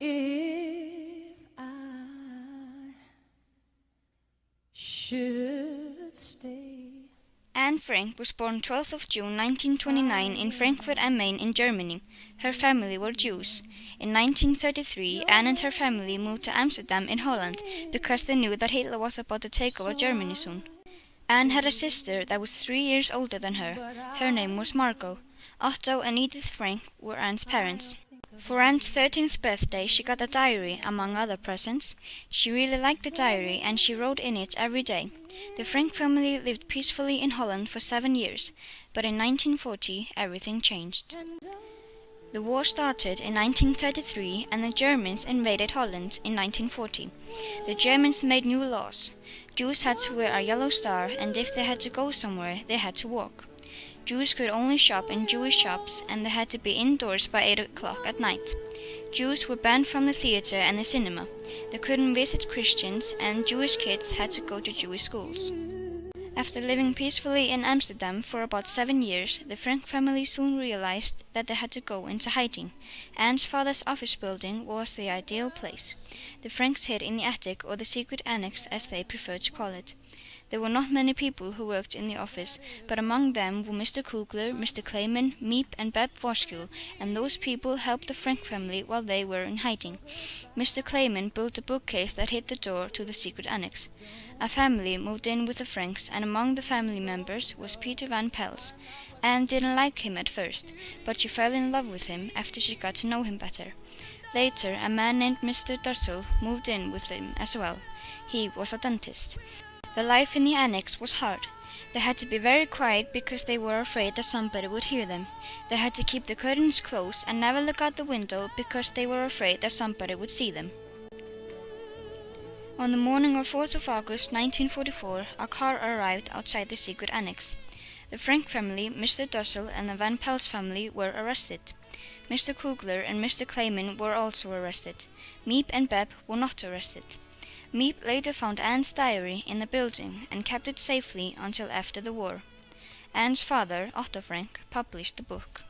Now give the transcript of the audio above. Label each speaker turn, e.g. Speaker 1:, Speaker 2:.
Speaker 1: If I should stay.
Speaker 2: Anne Frank was born 12th of June 1929 in Frankfurt am Main in Germany. Her family were Jews. In 1933, Anne and her family moved to Amsterdam in Holland because they knew that Hitler was about to take over Germany soon. Anne had a sister that was 3 years older than her. Her name was Margot. Otto and Edith Frank were Anne's parents. For Anne's 13th birthday, she got a diary, among other presents. She really liked the diary and she wrote in it every day. The Frank family lived peacefully in Holland for 7 years, but in 1940 everything changed. The war started in 1933 and the Germans invaded Holland in 1940. The Germans made new laws. Jews had to wear a yellow star, and if they had to go somewhere, they had to walk. Jews could only shop in Jewish shops, and they had to be indoors by 8 o'clock at night. Jews were banned from the theater and the cinema. They couldn't visit Christians, and Jewish kids had to go to Jewish schools. After living peacefully in Amsterdam for about 7 years, the Frank family soon realized that they had to go into hiding. Anne's father's office building was the ideal place. The Franks hid in the attic, or the secret annex as they preferred to call it. There were not many people who worked in the office, but among them were Mr. Kugler, Mr. Clayman, Miep and Beb Woskul, and those people helped the Frank family while they were in hiding. Mr. Clayman built a bookcase that hid the door to the secret annex. A family moved in with the Franks, and among the family members was Peter Van Pels. Anne didn't like him at first, but she fell in love with him after she got to know him better. Later, a man named Mr. Dussel moved in with them as well. He was a dentist. The life in the annex was hard. They had to be very quiet because they were afraid that somebody would hear them. They had to keep the curtains closed and never look out the window because they were afraid that somebody would see them. On the morning of 4th of August 1944, a car arrived outside the secret annex. The Frank family, Mr. Dussel and the Van Pels family were arrested. Mr. Kugler and Mr. Clayman were also arrested. Miep and Beb were not arrested. Miep later found Anne's diary in the building and kept it safely until after the war. Anne's father, Otto Frank, published the book.